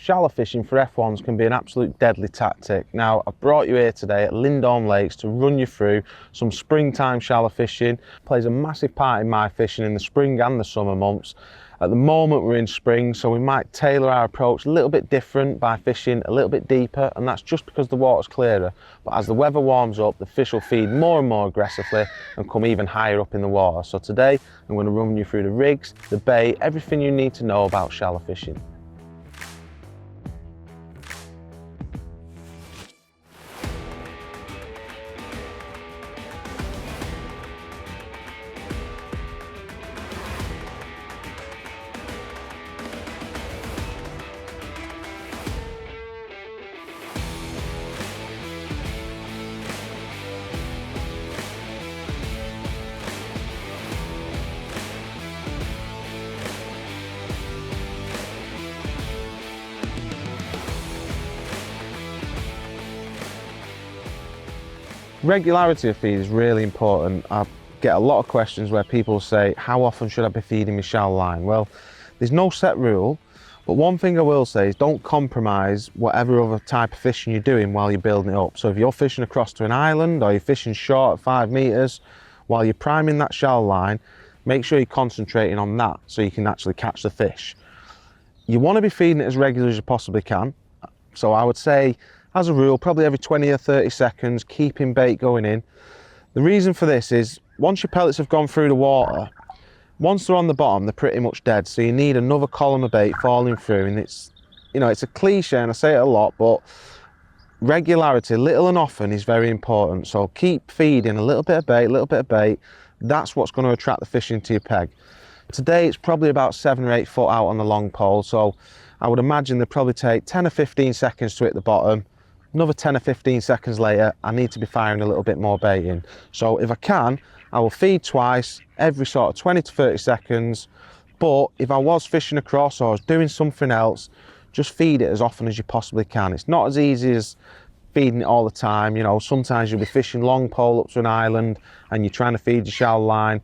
shallow fishing for F1s can be an absolute deadly tactic. Now, I've brought you here today at Lindholme Lakes to run you through some springtime shallow fishing. It plays a massive part in my fishing in the spring and the summer months. At the moment we're in spring, so we might tailor our approach a little bit different by fishing a little bit deeper, and that's just because the water's clearer. But as the weather warms up, the fish will feed more and more aggressively and come even higher up in the water. So today I'm going to run you through the rigs, the bait, everything you need to know about shallow fishing. Regularity of feed is really important. I get a lot of questions where people say, how often should I be feeding my shallow line? Well, there's no set rule, but one thing I will say is don't compromise whatever other type of fishing you're doing while you're building it up. So if you're fishing across to an island or you're fishing short at 5 meters, while you're priming that shallow line, make sure you're concentrating on that so you can actually catch the fish. You want to be feeding it as regularly as you possibly can. So I would say, as a rule, probably every 20 or 30 seconds, keeping bait going in. The reason for this is, once your pellets have gone through the water, once they're on the bottom, they're pretty much dead. So you need another column of bait falling through. And it's, you know, it's a cliche and I say it a lot, but regularity, little and often, is very important. So keep feeding a little bit of bait, a little bit of bait. That's what's going to attract the fish into your peg. Today, it's probably about 7 or 8 foot out on the long pole. So I would imagine they'll probably take 10 or 15 seconds to hit the bottom. Another 10 or 15 seconds later, I need to be firing a little bit more bait in. So if I can, I will feed twice every sort of 20 to 30 seconds. But if I was fishing across or I was doing something else, just feed it as often as you possibly can. It's not as easy as feeding it all the time. You know, sometimes you'll be fishing long pole up to an island and you're trying to feed your shallow line.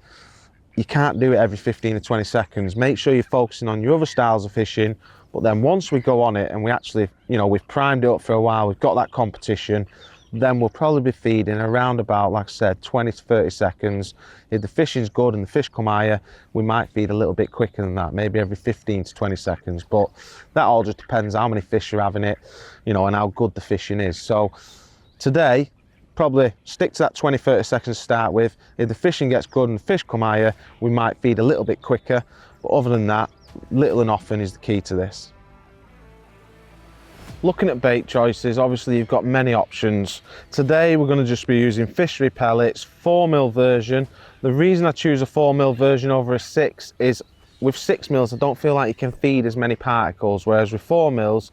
You can't do it every 15 or 20 seconds. Make sure you're focusing on your other styles of fishing. But then once we go on it and we actually, you know, we've primed it up for a while, we've got that competition, then we'll probably be feeding around about, like I said, 20 to 30 seconds. If the fishing's good and the fish come higher, we might feed a little bit quicker than that, maybe every 15 to 20 seconds. But that all just depends how many fish are having it, you know, and how good the fishing is. So today, probably stick to that 20, 30 seconds to start with. If the fishing gets good and the fish come higher, we might feed a little bit quicker. But other than that, little and often is the key to this. Looking at bait choices, obviously you've got many options. Today we're going to just be using fishery pellets, 4mm version. The reason I choose a 4mm version over a 6 is with 6mm I don't feel like you can feed as many particles, whereas with 4mm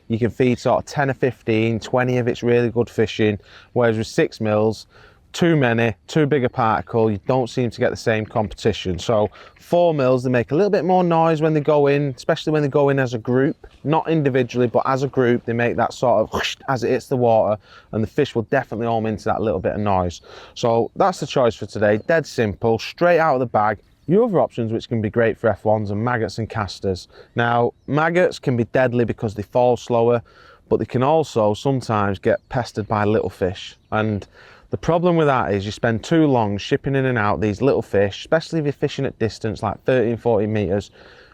you can feed sort of 10 or 15, 20 if it's really good fishing, whereas with 6mm, too many, too big a particle, you don't seem to get the same competition. So 4mm, they make a little bit more noise when they go in, especially when they go in as a group, not individually, but as a group, they make that sort of whoosh as it hits the water, and the fish will definitely home into that little bit of noise. So that's the choice for today, dead simple, straight out of the bag. Your other options which can be great for F1s are maggots and casters. Now, maggots can be deadly because they fall slower, but they can also sometimes get pestered by little fish. And the problem with that is you spend too long shipping in and out these little fish, especially if you're fishing at distance like 13, 14 meters.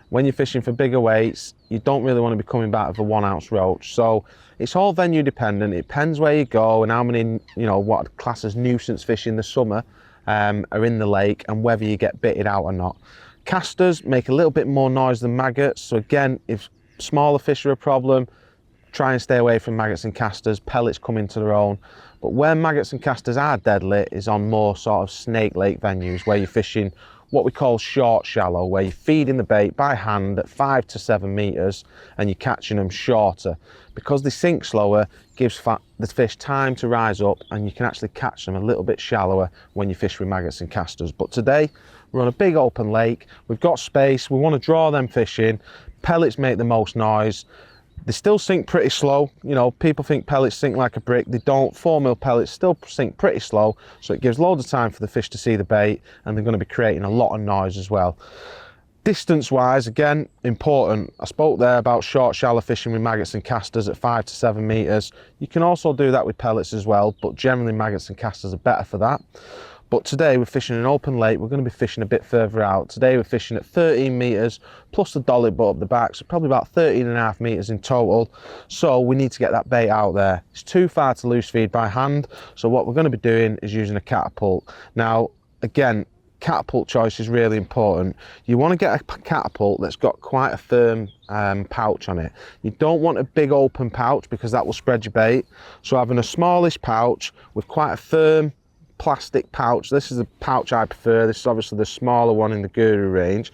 When you're fishing for bigger weights, you don't really want to be coming back with a 1 ounce roach. So it's all venue dependent. It depends where you go and how many, you know, what I'd class as nuisance fish in the summer are in the lake and whether you get bitted out or not. Casters make a little bit more noise than maggots. So again, if smaller fish are a problem, try and stay away from maggots and casters. Pellets come into their own. But where maggots and casters are deadly is on more sort of snake lake venues where you're fishing what we call short shallow, where you're feeding the bait by hand at 5 to 7 meters and you're catching them shorter. Because they sink slower, gives the fish time to rise up and you can actually catch them a little bit shallower when you fish with maggots and casters. But today we're on a big open lake, we've got space, we want to draw them fish in. Pellets make the most noise. They still sink pretty slow. You know, people think pellets sink like a brick. They don't. 4mm pellets still sink pretty slow, so it gives loads of time for the fish to see the bait, and they're going to be creating a lot of noise as well. Distance wise, again, important. I spoke there about short, shallow fishing with maggots and casters at 5 to 7 meters. You can also do that with pellets as well, but generally maggots and casters are better for that. But today we're fishing an open lake. We're going to be fishing a bit further out. Today we're fishing at 13 meters plus the dolly boat up the back, so probably about 13.5 meters in total. So we need to get that bait out there. It's too far to loose feed by hand, so what we're going to be doing is using a catapult. Now, again, catapult choice is really important. You want to get a catapult that's got quite a firm pouch on it. You don't want a big open pouch because that will spread your bait. So having a smallish pouch with quite a firm plastic pouch, this is the pouch I prefer. This is obviously the smaller one in the Guru range.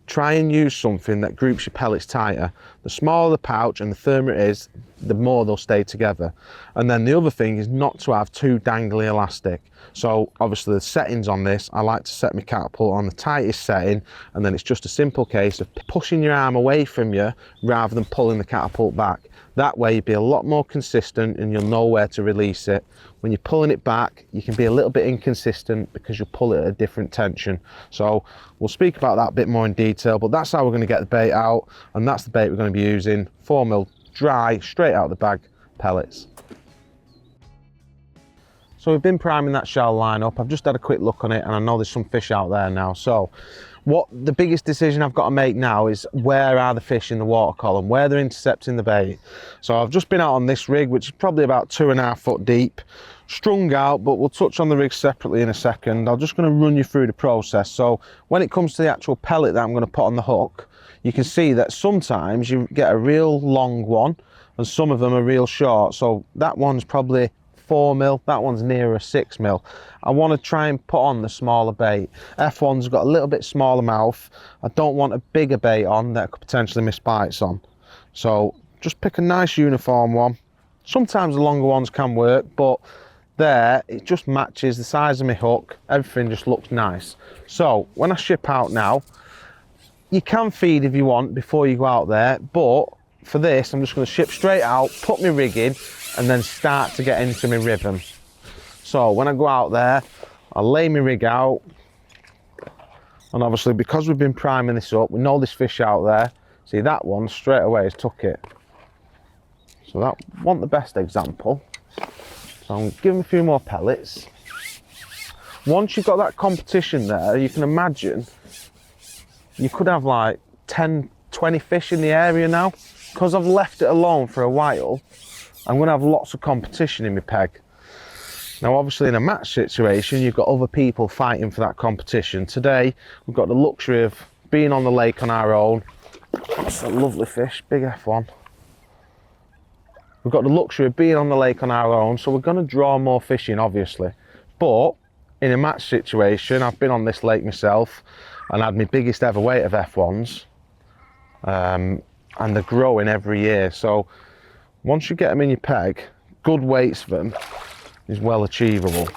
Try and use something that groups your pellets tighter. The smaller the pouch and the firmer it is, the more they'll stay together. And then the other thing is not to have too dangly elastic. So obviously the settings on this, I like to set my catapult on the tightest setting, and then it's just a simple case of pushing your arm away from you rather than pulling the catapult back. That way you'll be a lot more consistent and you'll know where to release it. When you're pulling it back, you can be a little bit inconsistent because you'll pull it at a different tension. So we'll speak about that a bit more in detail, but that's how we're going to get the bait out, and that's the bait we're going to be using. 4mm dry, straight out of the bag pellets. So we've been priming that shell line up. I've just had a quick look on it and I know there's some fish out there now. So what the biggest decision I've got to make now is where are the fish in the water column, where they're intercepting the bait. So I've just been out on this rig, which is probably about 2.5 foot deep, strung out, but we'll touch on the rig separately in a second. I'm just going to run you through the process. So when it comes to the actual pellet that I'm going to put on the hook, you can see that sometimes you get a real long one and some of them are real short. So that one's probably 4mm, that one's nearer 6mm. I want to try and put on the smaller bait. F1's got a little bit smaller mouth. I don't want a bigger bait on that I could potentially miss bites on. So just pick a nice uniform one. Sometimes the longer ones can work, but there it just matches the size of my hook. Everything just looks nice. So when I ship out now, you can feed if you want before you go out there, but for this I'm just going to ship straight out, put my rig in, and then start to get into my rhythm. So when I go out there, I'll lay my rig out, and obviously because we've been priming this up, we know there's fish out there. See, that one straight away has took it. So that wasn't the best example. So I'm going to give him a few more pellets. Once you've got that competition there, you can imagine you could have like 10, 20 fish in the area now. Because I've left it alone for a while, I'm going to have lots of competition in my peg. Now obviously in a match situation, you've got other people fighting for that competition. Today, we've got the luxury of being on the lake on our own. That's a lovely fish, big F1. We've got the luxury of being on the lake on our own, so we're going to draw more fish in, obviously. But in a match situation, I've been on this lake myself and had my biggest ever weight of F1's. And they're growing every year. So once you get them in your peg, good weights for them is well achievable.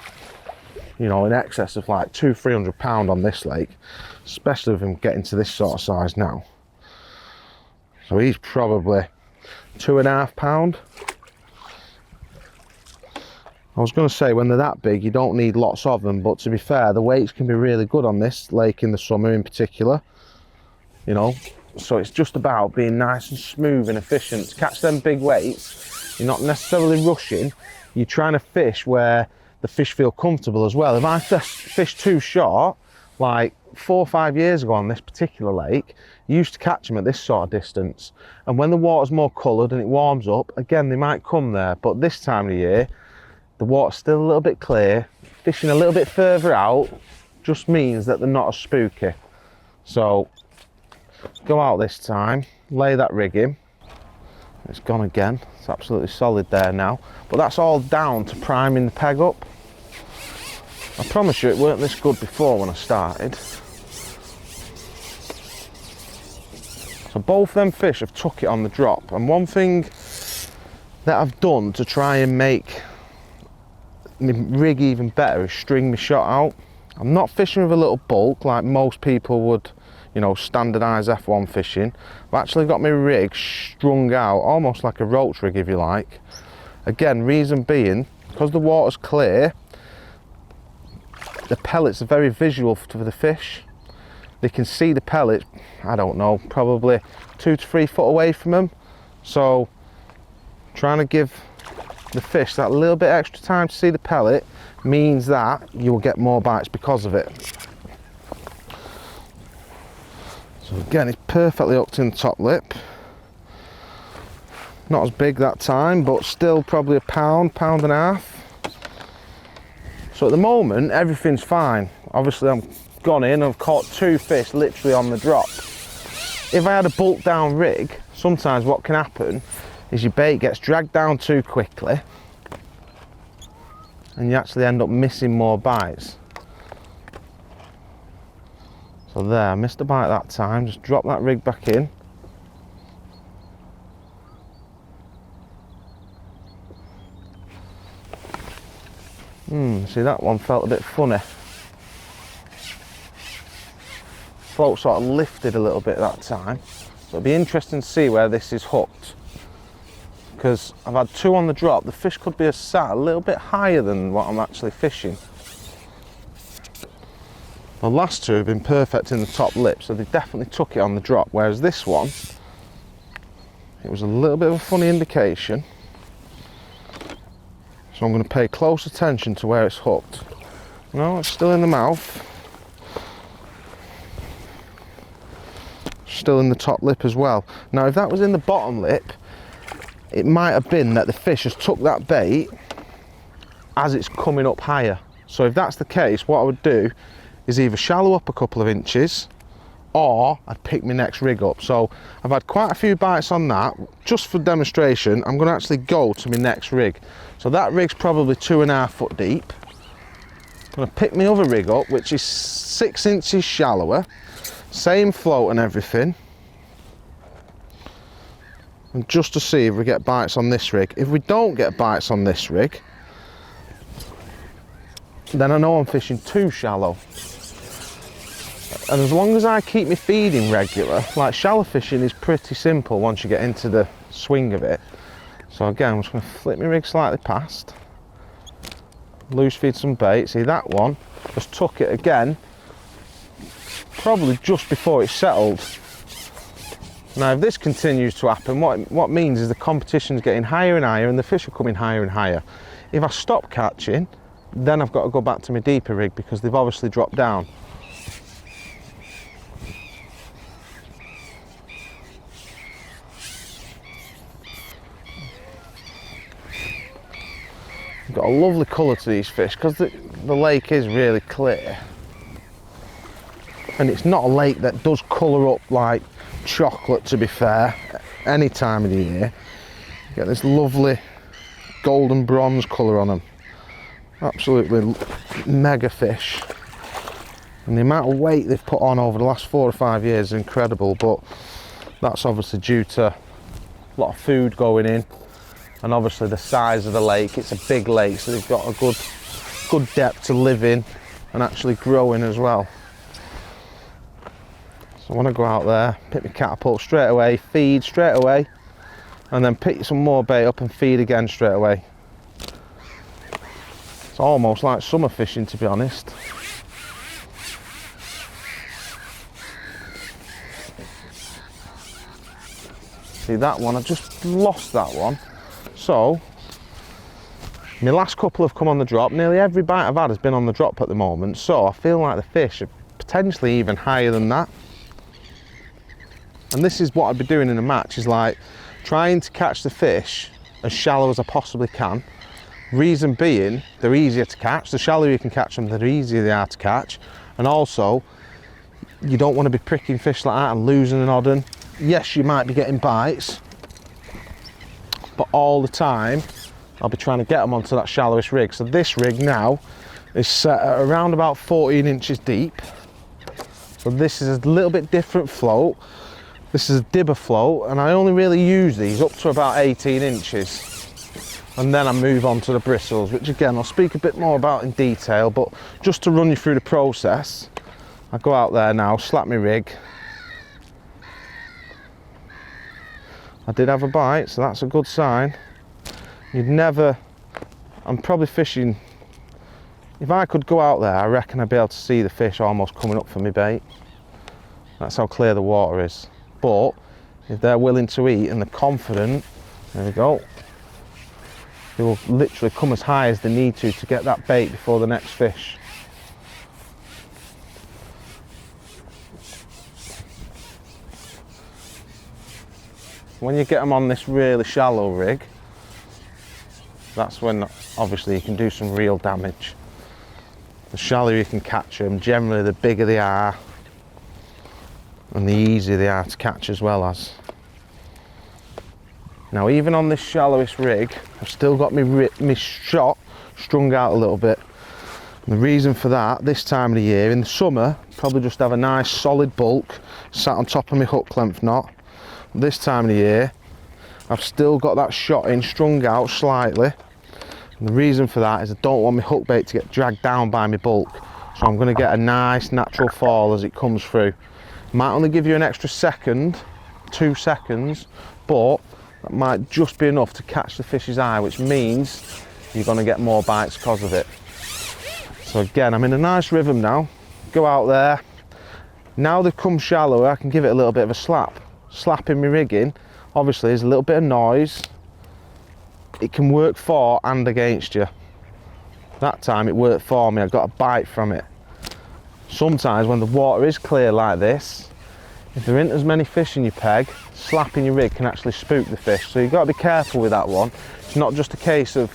You know, in excess of like 200-300 pound on this lake, especially with him getting to this sort of size now. So he's probably 2.5 pound. I was going to say when they're that big you don't need lots of them, but to be fair, the weights can be really good on this lake in the summer in particular, you know. So it's just about being nice and smooth and efficient. To catch them big weights, you're not necessarily rushing, you're trying to fish where the fish feel comfortable as well. If I fish too short, like 4 or 5 years ago on this particular lake, you used to catch them at this sort of distance, and when the water's more coloured and it warms up, again they might come there, but this time of the year the water's still a little bit clear. Fishing a little bit further out just means that they're not as spooky. So go out this time, lay that rig in. It's gone again, it's absolutely solid there now, but that's all down to priming the peg up. I promise you it weren't this good before when I started. So both them fish have took it on the drop, and one thing that I've done to try and make my rig even better is string my shot out. I'm not fishing with a little bulk like most people would, you know, standardise F1 fishing. I've actually got my rig strung out, almost like a roach rig if you like. Again, reason being, because the water's clear, the pellets are very visual for the fish. they can see the pellet, I don't know, probably 2 to 3 foot away from them. So trying to give the fish that little bit extra time to see the pellet means that you will get more bites because of it. So again, it's perfectly hooked in the top lip. Not as big that time, but still probably a pound, pound and a half. So at the moment, everything's fine. Obviously, I've gone in and I've caught 2 fish literally on the drop. If I had a bulk down rig, sometimes what can happen is your bait gets dragged down too quickly and you actually end up missing more bites. So there, I missed a bite that time, just drop that rig back in. See, that one felt a bit funny. Float sort of lifted a little bit that time. So it'll be interesting to see where this is hooked. Because I've had 2 on the drop, the fish could be sat a little bit higher than what I'm actually fishing. The last 2 have been perfect in the top lip, so they definitely took it on the drop, whereas this one, it was a little bit of a funny indication. So I'm going to pay close attention to where it's hooked. No, it's still in the mouth. Still in the top lip as well. Now if that was in the bottom lip, it might have been that the fish has took that bait as it's coming up higher. So if that's the case, what I would do is either shallow up a couple of inches or I'd pick my next rig up. So I've had quite a few bites on that. Just for demonstration, I'm going to actually go to my next rig. So that rig's probably 2.5 foot deep. I'm going to pick my other rig up, which is 6 inches shallower, same float and everything, and just to see if we get bites on this rig. If we don't get bites on this rig, then I know I'm fishing too shallow. And as long as I keep my feeding regular, like shallow fishing is pretty simple once you get into the swing of it. So again, I'm just going to flip my rig slightly past, loose feed some bait. See, that one just took it again, probably just before it settled. Now if this continues to happen, what means is the competition's getting higher and higher and the fish are coming higher and higher. If I stop catching, then I've got to go back to my deeper rig because they've obviously dropped down. Got a lovely colour to these fish because the lake is really clear, and it's not a lake that does colour up like chocolate, to be fair, any time of the year. You get this lovely golden bronze colour on them. Absolutely mega fish, and the amount of weight they've put on over the last 4 or 5 years is incredible, but that's obviously due to a lot of food going in. And obviously the size of the lake, it's a big lake, so they've got a good depth to live in and actually grow in as well. So I want to go out there, pick my catapult straight away, feed straight away, and then pick some more bait up and feed again straight away. It's almost like summer fishing, to be honest. See that one, I just lost that one. So, my last couple have come on the drop. Nearly every bite I've had has been on the drop at the moment, so I feel like the fish are potentially even higher than that. And this is what I'd be doing in a match, is like trying to catch the fish as shallow as I possibly can. Reason being, they're easier to catch. The shallower you can catch them, the easier they are to catch. And also, you don't want to be pricking fish like that and losing an odd un. Yes, you might be getting bites, but all the time I'll be trying to get them onto that shallowest rig. So this rig now is set at around about 14 inches deep. So this is a little bit different float. This is a dibber float, and I only really use these up to about 18 inches. And then I move on to the bristles, which again I'll speak a bit more about in detail, but just to run you through the process, I go out there now, slap my rig. I did have a bite, so that's a good sign. I'm probably fishing, if I could go out there, I reckon I'd be able to see the fish almost coming up for me bait. That's how clear the water is. But if they're willing to eat and they're confident, there we go. They will literally come as high as they need to get that bait before the next fish. When you get them on this really shallow rig, that's when obviously you can do some real damage. The shallower you can catch them, generally the bigger they are and the easier they are to catch as well as. Now even on this shallowest rig, I've still got my shot strung out a little bit. And the reason for that, this time of the year, in the summer, probably just have a nice solid bulk sat on top of my hook length knot. This time of the year, I've still got that shot in, strung out slightly. And the reason for that is I don't want my hook bait to get dragged down by my bulk. So I'm going to get a nice natural fall as it comes through. Might only give you an extra second, 2 seconds, but that might just be enough to catch the fish's eye, which means you're going to get more bites because of it. So again, I'm in a nice rhythm now. Go out there. Now they've come shallower, I can give it a little bit of a slap. Slapping my rigging, obviously there's a little bit of noise. It can work for and against you. That time it worked for me, I got a bite from it. Sometimes when the water is clear like this, if there isn't as many fish in your peg, slapping your rig can actually spook the fish. So you've got to be careful with that one. It's not just a case of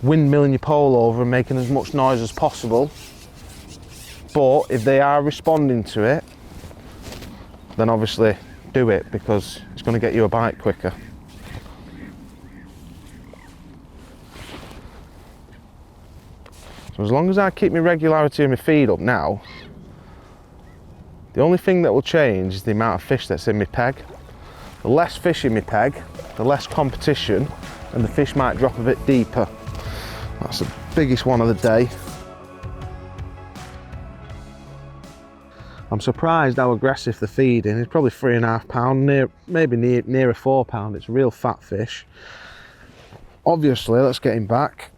windmilling your pole over and making as much noise as possible. But if they are responding to it, then obviously do it, because it's going to get you a bite quicker. So as long as I keep my regularity of my feed up now, the only thing that will change is the amount of fish that's in my peg. The less fish in my peg, the less competition, and the fish might drop a bit deeper. That's the biggest one of the day. I'm surprised how aggressive the feeding. It's probably 3.5 pound, maybe near a 4 pound. It's a real fat fish. Obviously, let's get him back.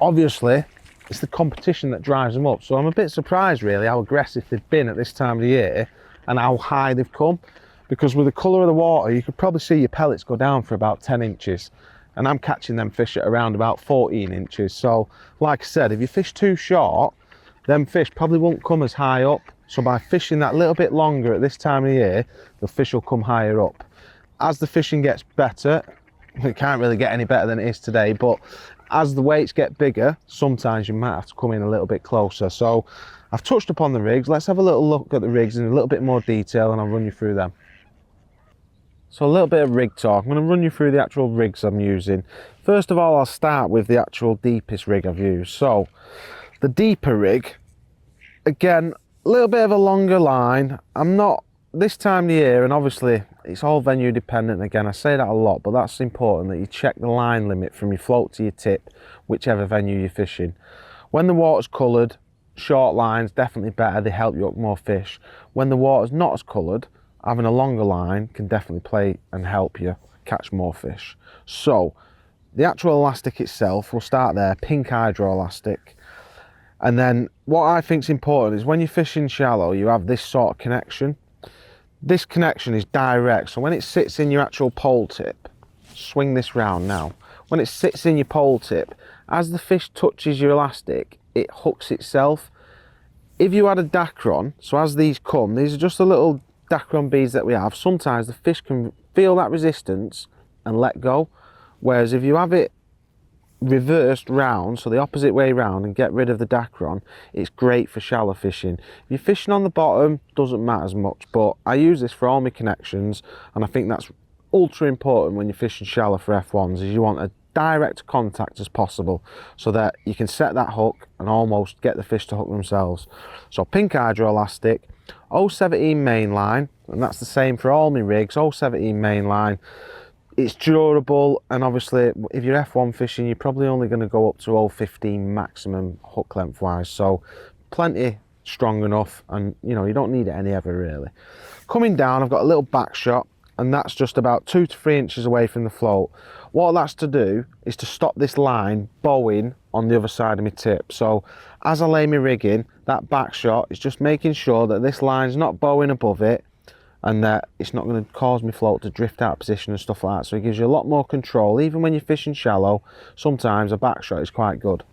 Obviously, it's the competition that drives them up. So I'm a bit surprised really how aggressive they've been at this time of the year and how high they've come. Because with the colour of the water, you could probably see your pellets go down for about 10 inches. And I'm catching them fish at around about 14 inches. So, like I said, if you fish too short, them fish probably won't come as high up. So by fishing that little bit longer at this time of the year, the fish will come higher up. As the fishing gets better, it can't really get any better than it is today, but as the weights get bigger, sometimes you might have to come in a little bit closer. So I've touched upon the rigs. Let's have a little look at the rigs in a little bit more detail and I'll run you through them. So a little bit of rig talk. I'm going to run you through the actual rigs I'm using. First of all, I'll start with the actual deepest rig I've used. So the deeper rig, again, a little bit of a longer line. I'm not, this time of the year, and obviously it's all venue dependent, again I say that a lot, but that's important that you check the line limit from your float to your tip, whichever venue you're fishing. When the water's coloured, short lines definitely better, they help you hook more fish. When the water's not as coloured, having a longer line can definitely play and help you catch more fish. So the actual elastic itself, we'll start there, pink hydro elastic. And then what I think is important is when you're fishing shallow, you have this sort of connection. This connection is direct, so when it sits in your actual pole tip, swing this round now. When it sits in your pole tip, as the fish touches your elastic, it hooks itself. If you had a dacron, so as these come, these are just the little dacron beads that we have, sometimes the fish can feel that resistance and let go. Whereas if you have it reversed round, so the opposite way round, and get rid of the dacron, it's great for shallow fishing. If you're fishing on the bottom, doesn't matter as much, but I use this for all my connections, and I think that's ultra important when you're fishing shallow for F1s, is you want a direct contact as possible so that you can set that hook and almost get the fish to hook themselves. So pink hydro elastic, 017 main line, and that's the same for all my rigs, 017 main line. It's durable, and obviously if you're F1 fishing, you're probably only going to go up to 0.15 maximum hook length wise, so plenty strong enough, and you know, you don't need it any ever really. Coming down, I've got a little back shot, and that's just about 2 to 3 inches away from the float. What that's to do is to stop this line bowing on the other side of my tip. So as I lay my rig in, that back shot is just making sure that this line's not bowing above it, and that it's not going to cause my float to drift out of position and stuff like that. So it gives you a lot more control. Even when you're fishing shallow, sometimes a back shot is quite good.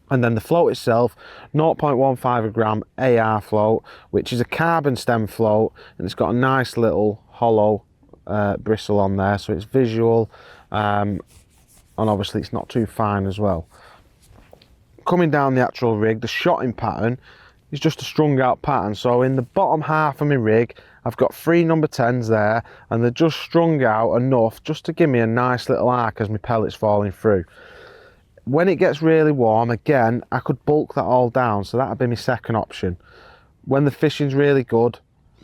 And then the float itself, 0.15 gram AR float, which is a carbon stem float, and it's got a nice little hollow bristle on there, so it's visual, and obviously it's not too fine as well. Coming down the actual rig, the shotting pattern is just a strung out pattern. So in the bottom half of my rig, I've got 3 number 10s there, and they're just strung out enough just to give me a nice little arc as my pellet's falling through. When it gets really warm, again, I could bulk that all down, so that would be my second option. When the fishing's really good,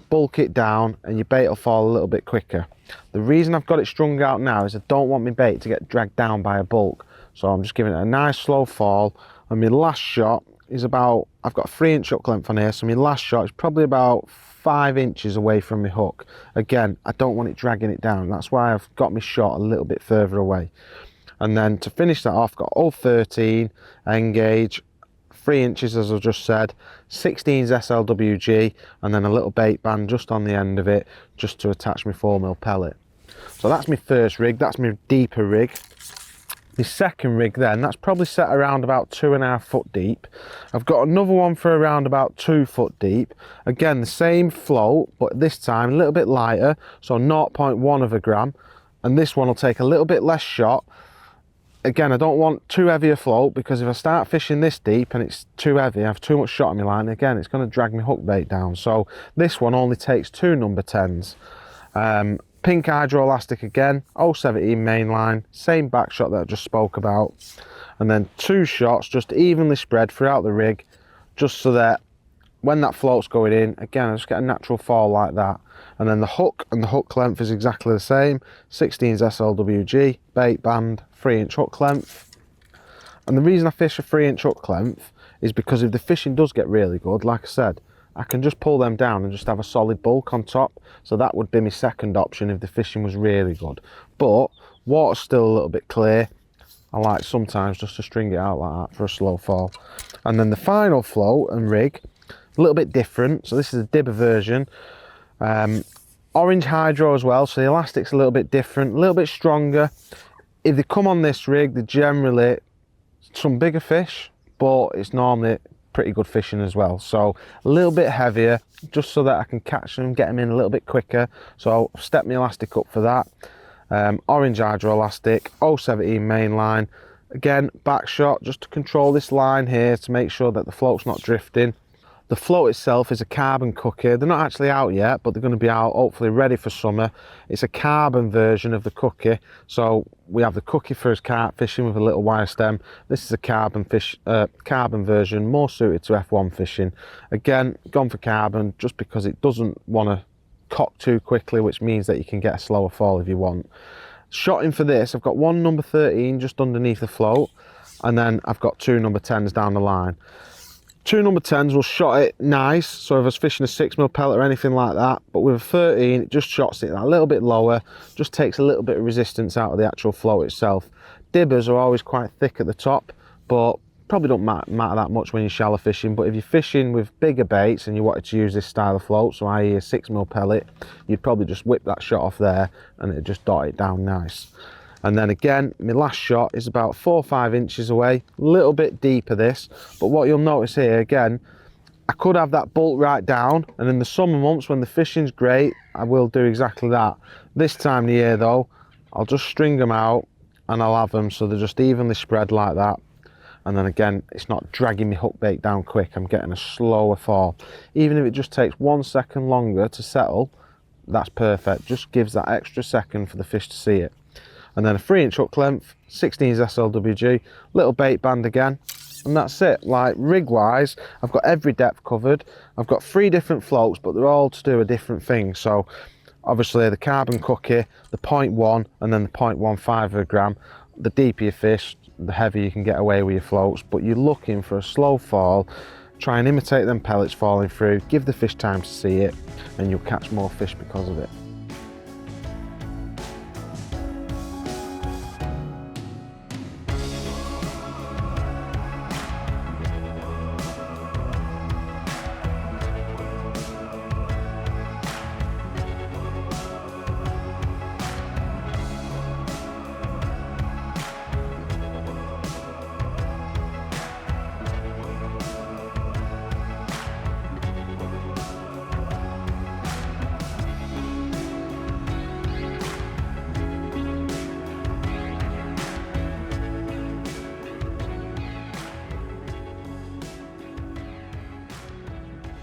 bulk it down and your bait will fall a little bit quicker. The reason I've got it strung out now is I don't want my bait to get dragged down by a bulk. So I'm just giving it a nice slow fall, and my last shot is about, I've got a 3-inch hook length on here, so my last shot is probably about 5 inches away from my hook. Again, I don't want it dragging it down. That's why I've got my shot a little bit further away. And then to finish that off, got 0.13 engage, 3 inches as I just said, 16's SLWG, and then a little bait band just on the end of it, just to attach my 4mm pellet. So that's my first rig, that's my deeper rig. My second rig then, that's probably set around about 2.5 foot deep. I've got another one for around about 2 foot deep. Again, the same float, but this time a little bit lighter, so 0.1 gram. And this one will take a little bit less shot. Again, I don't want too heavy a float, because if I start fishing this deep and it's too heavy, I have too much shot on my line, again, it's going to drag my hook bait down. So this one only takes 2 number 10s. Pink hydro elastic again, 0.17 main line, same back shot that I just spoke about. And then 2 shots just evenly spread throughout the rig, just so that when that float's going in, again, I just get a natural fall like that. And then the hook and the hook length is exactly the same, 16's SLWG, bait band, 3-inch hook length. And the reason I fish a 3-inch hook length is because if the fishing does get really good, like I said, I can just pull them down and just have a solid bulk on top. So that would be my second option if the fishing was really good. But water's still a little bit clear. I like sometimes just to string it out like that for a slow fall. And then the final float and rig, a little bit different. So this is a dibber version. Orange hydro as well, so the elastic's a little bit different, a little bit stronger. If they come on this rig, they're generally some bigger fish, but it's normally pretty good fishing as well. So a little bit heavier, just so that I can catch them, get them in a little bit quicker. So I'll step my elastic up for that. Orange hydro elastic, 0.17 main line. Again, back shot, just to control this line here to make sure that the float's not drifting. The float itself is a carbon cookie. They're not actually out yet, but they're going to be out, hopefully ready for summer. It's a carbon version of the cookie. So we have the cookie for carp fishing with a little wire stem. This is a carbon version, more suited to F1 fishing. Again, gone for carbon just because it doesn't want to cock too quickly, which means that you can get a slower fall if you want. Shotting for this, I've got 1 number 13 just underneath the float, and then I've got 2 number 10s down the line. 2 number 10s will shot it nice, so if I was fishing a 6mm pellet or anything like that, but with a 13 it just shots it a little bit lower, just takes a little bit of resistance out of the actual float itself. Dibbers are always quite thick at the top, but probably don't matter that much when you're shallow fishing. But if you're fishing with bigger baits and you wanted to use this style of float, so i.e. a 6mm pellet, you'd probably just whip that shot off there and it'd just dot it down nice. And then again, my last shot is about 4 or 5 inches away, a little bit deeper this, but what you'll notice here again, I could have that bulk right down, and in the summer months when the fishing's great, I will do exactly that. This time of the year though, I'll just string them out and I'll have them so they're just evenly spread like that. And then again, it's not dragging my hook bait down quick, I'm getting a slower fall. Even if it just takes 1 second longer to settle, that's perfect, just gives that extra second for the fish to see it. And then a 3-inch hook length, 16's SLWG, little bait band again, and that's it. Like rig wise, I've got every depth covered. I've got 3 different floats, but they're all to do a different thing. So obviously the carbon cookie, the 0.1, and then the 0.15 gram. The deeper you fish, the heavier you can get away with your floats, but you're looking for a slow fall. Try and imitate them pellets falling through, give the fish time to see it, and you'll catch more fish because of it.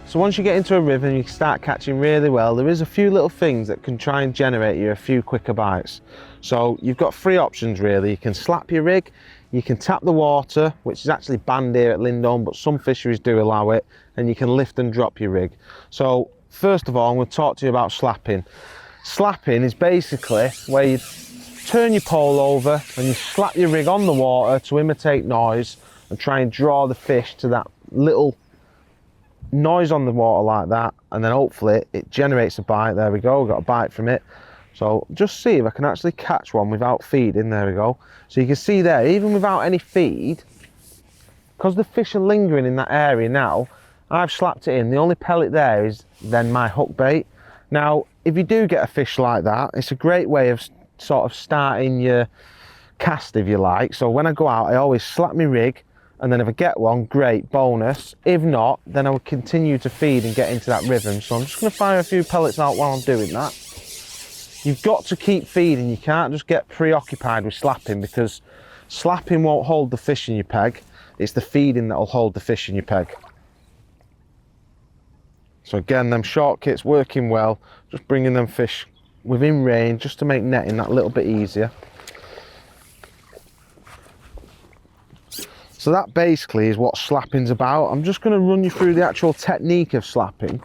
So once you get into a rhythm, you start catching really well. There is a few little things that can try and generate you a few quicker bites. So you've got three options really. You can slap your rig, you can tap the water, which is actually banned here at Lindholme, but some fisheries do allow it, and you can lift and drop your rig. So first of all, I'm going to talk to you about slapping. Slapping is basically where you turn your pole over and you slap your rig on the water to imitate noise and try and draw the fish to that little noise on the water like that, and then hopefully it generates a bite. There we go, got a bite from it. So just see if I can actually catch one without feeding. There we go. So you can see there, even without any feed, because the fish are lingering in that area now, I've slapped it in. The only pellet there is then my hook bait. Now, if you do get a fish like that, it's a great way of sort of starting your cast, if you like. So when I go out, I always slap my rig, and then if I get one, great, bonus. If not, then I will continue to feed and get into that rhythm. So I'm just going to fire a few pellets out while I'm doing that. You've got to keep feeding. You can't just get preoccupied with slapping, because slapping won't hold the fish in your peg. It's the feeding that'll hold the fish in your peg. So again, them short kits working well, just bringing them fish within range just to make netting that little bit easier. So that basically is what slapping's about. I'm just going to run you through the actual technique of slapping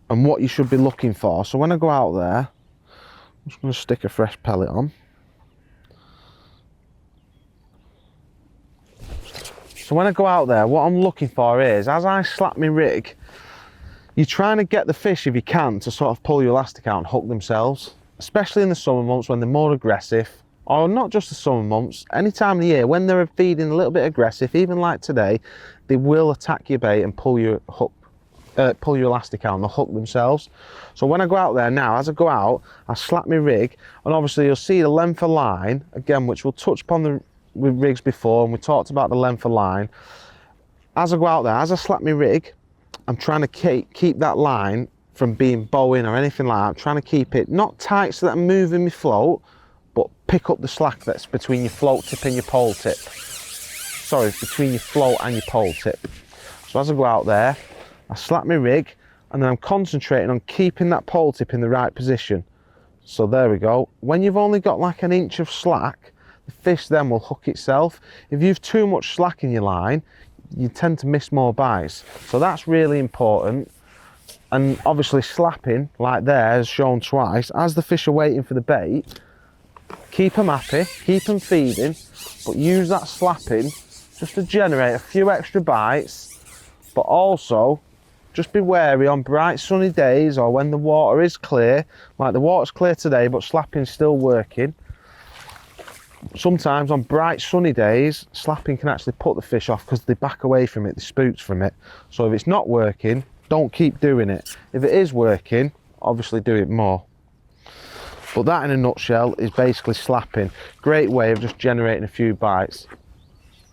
and what you should be looking for. So when I go out there, I'm just going to stick a fresh pellet on. So when I go out there, what I'm looking for is, as I slap my rig, you're trying to get the fish, if you can, to sort of pull your elastic out and hook themselves, especially in the summer months when they're more aggressive, or not just the summer months, any time of the year when they're feeding a little bit aggressive, even like today, they will attack your bait and pull your hook, pull your elastic out and they'll hook themselves. So when I go out there now, as I go out, I slap my rig, and obviously you'll see the length of line, again, which we'll touch upon with rigs before, and we talked about the length of line. As I go out there, as I slap my rig, I'm trying to keep that line from being bowing or anything like that. I'm trying to keep it not tight so that I'm moving my float, but pick up the slack that's between your float tip and your pole tip. Sorry, between your float and your pole tip. So as I go out there, I slap my rig, and then I'm concentrating on keeping that pole tip in the right position. So there we go. When you've only got like an inch of slack, the fish then will hook itself. If you've too much slack in your line, you tend to miss more bites. So that's really important. And obviously slapping, like there, as shown twice, as the fish are waiting for the bait, keep them happy, keep them feeding, but use that slapping just to generate a few extra bites. But also, just be wary on bright sunny days, or when the water is clear, like the water's clear today, but slapping's still working. Sometimes on bright sunny days, slapping can actually put the fish off because they back away from it, they spooks from it. So if it's not working, don't keep doing it. If it is working, obviously do it more. But that in a nutshell is basically slapping. Great way of just generating a few bites.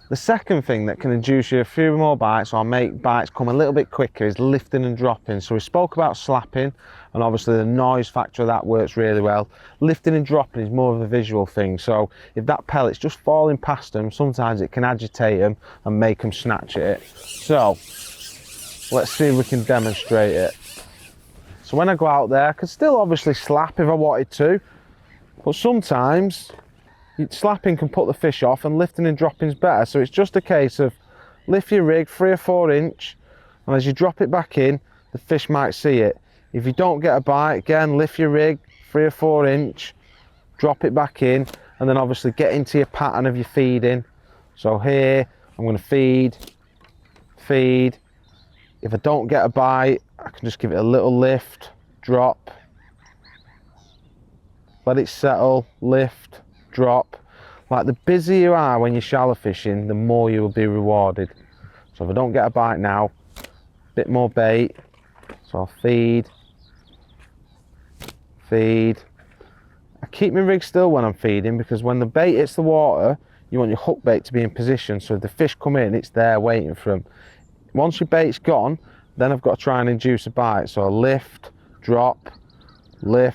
The second thing that can induce you a few more bites or make bites come a little bit quicker is lifting and dropping. So we spoke about slapping, and obviously the noise factor of that works really well. Lifting and dropping is more of a visual thing. So if that pellet's just falling past them, sometimes it can agitate them and make them snatch at it. So let's see if we can demonstrate it. So when I go out there, I can still obviously slap if I wanted to, but sometimes slapping can put the fish off and lifting and dropping is better. So it's just a case of lift your rig 3 or 4 inch, and as you drop it back in, the fish might see it. If you don't get a bite, again, lift your rig 3 or 4 inch, drop it back in, and then obviously get into your pattern of your feeding. So here, I'm going to feed. If I don't get a bite, I can just give it a little lift, drop, let it settle, lift, drop. Like, the busier you are when you're shallow fishing, the more you will be rewarded. So if I don't get a bite now, a bit more bait, so I'll feed. I keep my rig still when I'm feeding, because when the bait hits the water, you want your hook bait to be in position, so if the fish come in, it's there waiting for them. Once your bait's gone, then I've got to try and induce a bite. So lift, drop, let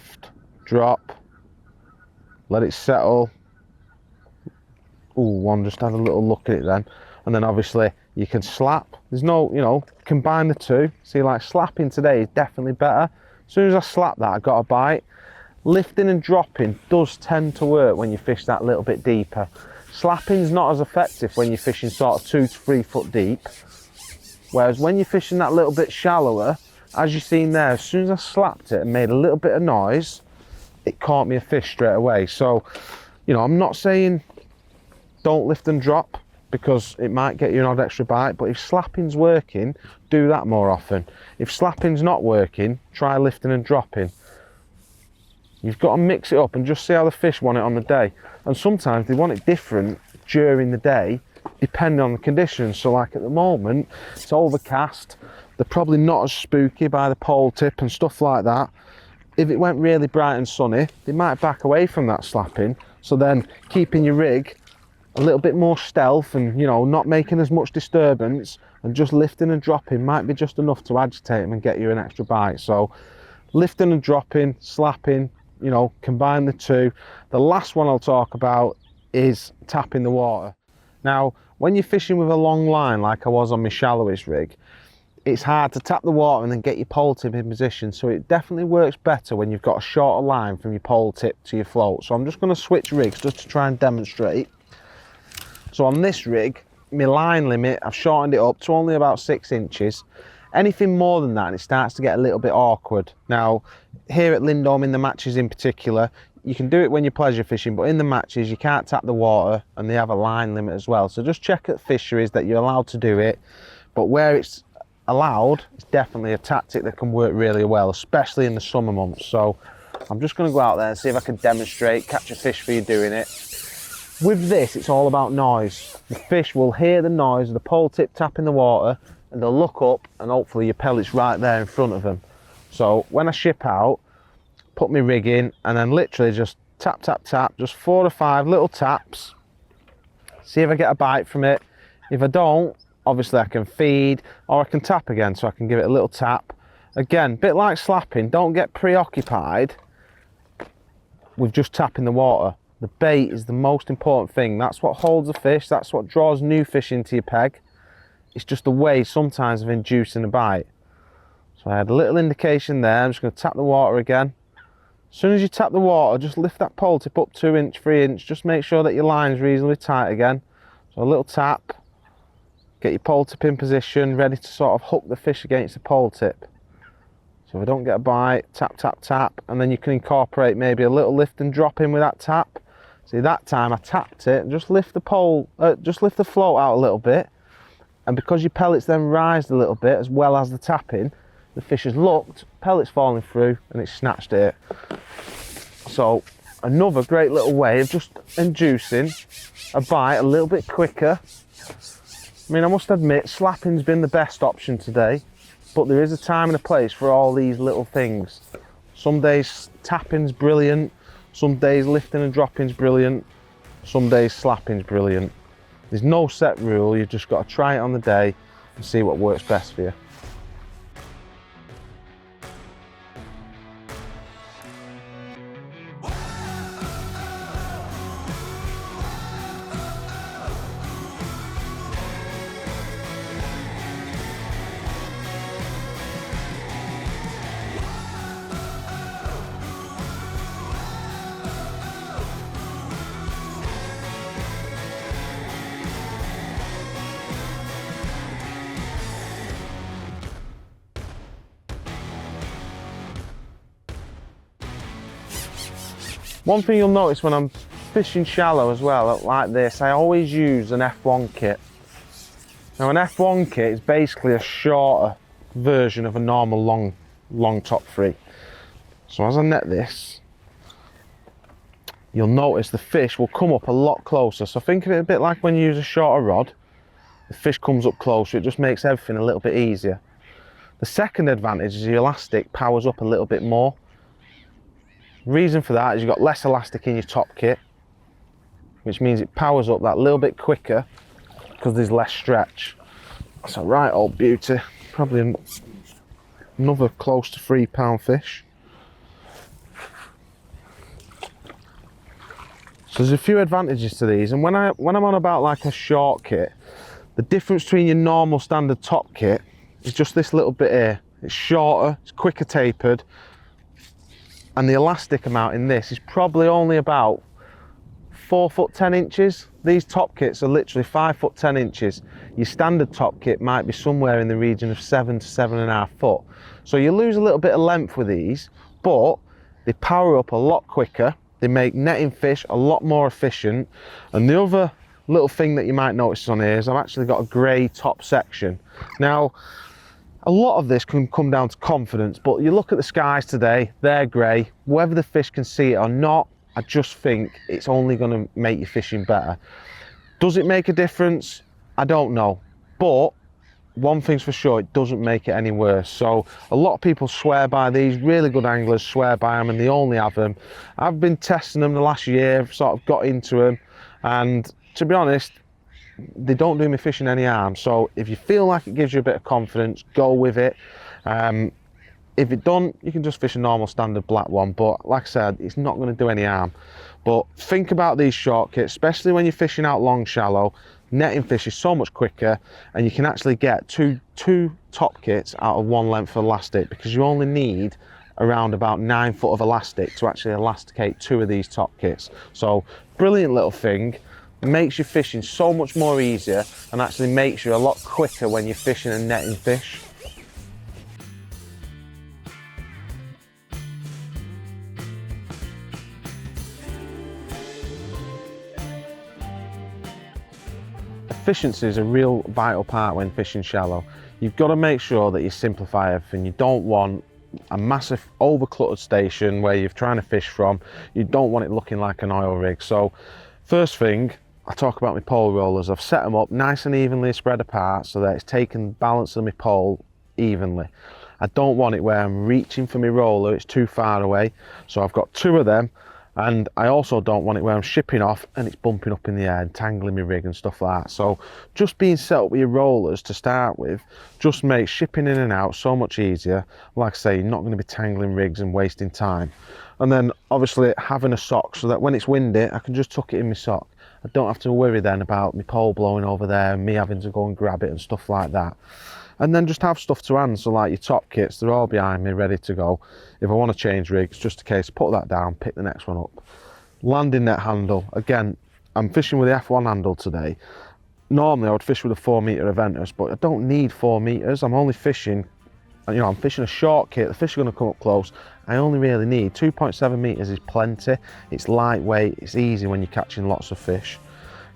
it settle. Ooh, one just had a little look at it then. And then obviously you can slap. There's no, you know, combine the two. See, like slapping today is definitely better. As soon as I slap that, I got a bite. Lifting and dropping does tend to work when you fish that little bit deeper. Slapping's not as effective when you're fishing sort of 2 to 3 foot deep. Whereas when you're fishing that little bit shallower, as you've seen there, as soon as I slapped it and made a little bit of noise, it caught me a fish straight away. So, you know, I'm not saying don't lift and drop, because it might get you an odd extra bite, but if slapping's working, do that more often. If slapping's not working, try lifting and dropping. You've got to mix it up and just see how the fish want it on the day. And sometimes they want it different during the day, depending on the conditions. So like at the moment, it's overcast, they're probably not as spooky by the pole tip and stuff like that. If it went really bright and sunny, they might back away from that slapping. So then keeping your rig a little bit more stealth and, you know, not making as much disturbance, and just lifting and dropping might be just enough to agitate them and get you an extra bite. So lifting and dropping, slapping, you know, combine the two. The last one I'll talk about is tapping the water. Now, when you're fishing with a long line like I was on my shallowest rig, it's hard to tap the water and then get your pole tip in position. So it definitely works better when you've got a shorter line from your pole tip to your float. So I'm just going to switch rigs just to try and demonstrate. So on this rig, my line limit, I've shortened it up to only about 6 inches. Anything more than that, and it starts to get a little bit awkward. Now, here at Lindholme, in the matches in particular, you can do it when you're pleasure fishing, but in the matches, you can't tap the water, and they have a line limit as well. So just check at fisheries that you're allowed to do it, but where it's allowed, it's definitely a tactic that can work really well, especially in the summer months. So I'm just going to go out there and see if I can demonstrate, catch a fish for you doing it. With this, it's all about noise. The fish will hear the noise of the pole tip tapping the water, and they'll look up, and hopefully your pellet's right there in front of them. So when I ship out, put my rig in, and then literally just tap, tap, tap, just 4 or 5 little taps. See if I get a bite from it. If I don't, obviously I can feed, or I can tap again, so I can give it a little tap. Again, bit like slapping, don't get preoccupied with just tapping the water. The bait is the most important thing. That's what holds a fish, that's what draws new fish into your peg. It's just a way sometimes of inducing a bite. So I had a little indication there. I'm just going to tap the water again. As soon as you tap the water, just lift that pole tip up 2 inch, 3 inch. Just make sure that your line's reasonably tight again. So a little tap. Get your pole tip in position, ready to sort of hook the fish against the pole tip. So if I don't get a bite, tap, tap, tap. And then you can incorporate maybe a little lift and drop in with that tap. See, that time I tapped it and just lift the float out a little bit. And because your pellets then rise a little bit as well as the tapping, the fish has looked, pellets falling through, and it snatched it. So another great little way of just inducing a bite a little bit quicker. I mean, I must admit, slapping's been the best option today, but there is a time and a place for all these little things. Some days tapping's brilliant, some days lifting and dropping's brilliant, some days slapping's brilliant. There's no set rule, you've just got to try it on the day and see what works best for you. One thing you'll notice when I'm fishing shallow as well, like this, I always use an F1 kit. Now an F1 kit is basically a shorter version of a normal long top free. So as I net this, you'll notice the fish will come up a lot closer. So think of it a bit like when you use a shorter rod, the fish comes up closer, it just makes everything a little bit easier. The second advantage is the elastic powers up a little bit more. Reason for that is you've got less elastic in your top kit, which means it powers up that little bit quicker because there's less stretch. That's a right old beauty, probably another close to 3 pound fish. So there's a few advantages to these, and when I'm on about like a short kit, The difference between your normal standard top kit is just this little bit here. It's shorter, it's quicker tapered, and the elastic amount in this is probably only about 4 foot 10 inches. These top kits are literally 5 foot 10 inches. Your standard top kit might be somewhere in the region of 7 to 7.5 foot. So you lose a little bit of length with these, but they power up a lot quicker. They make netting fish a lot more efficient. And the other little thing that you might notice on here is I've actually got a grey top section. Now, a lot of this can come down to confidence, but you look at the skies today, they're grey. Whether the fish can see it or not, I just think it's only going to make your fishing better. Does it make a difference? I don't know. But one thing's for sure, it doesn't make it any worse. So a lot of people swear by these, really good anglers swear by them and they only have them. I've been testing them the last year, sort of got into them, and to be honest, they don't do me fishing any harm. So if you feel like it gives you a bit of confidence, go with it. If it don't, you can just fish a normal standard black one, but like I said, it's not going to do any harm. But think about these short kits, especially when you're fishing out long shallow. Netting fish is so much quicker, and you can actually get two top kits out of one length of elastic, because you only need around about 9 foot of elastic to actually elasticate 2 of these top kits. So brilliant little thing, makes your fishing so much more easier and actually makes you a lot quicker when you're fishing and netting fish. Efficiency is a real vital part when fishing shallow. You've got to make sure that you simplify everything. You don't want a massive over-cluttered station where you're trying to fish from. You don't want it looking like an oil rig. So first thing, I talk about my pole rollers. I've set them up nice and evenly spread apart so that it's taking the balance of my pole evenly. I don't want it where I'm reaching for my roller, it's too far away. So I've got 2 of them. And I also don't want it where I'm shipping off and it's bumping up in the air and tangling my rig and stuff like that. So just being set up with your rollers to start with just makes shipping in and out so much easier. Like I say, you're not going to be tangling rigs and wasting time. And then obviously having a sock so that when it's windy, I can just tuck it in my sock. I don't have to worry then about my pole blowing over there and me having to go and grab it and stuff like that. And then just have stuff to hand, so like your top kits, they're all behind me ready to go. If I want to change rigs, just in case, put that down, pick the next one up. Landing net handle, again, I'm fishing with the F1 handle today. Normally I would fish with a 4 metre F1’s, but I don't need 4 metres. I'm only fishing, you know, I'm fishing a short kit, the fish are going to come up close. I only really need 2.7 metres is plenty. It's lightweight, it's easy when you're catching lots of fish.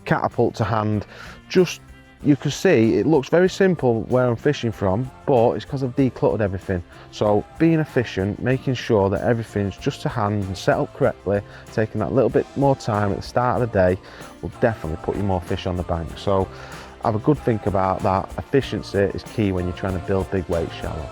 Catapult to hand, just, you can see it looks very simple where I'm fishing from, but it's because I've decluttered everything. So being efficient, making sure that everything's just to hand and set up correctly, taking that little bit more time at the start of the day will definitely put you more fish on the bank. So have a good think about that. Efficiency is key when you're trying to build big weight shallow.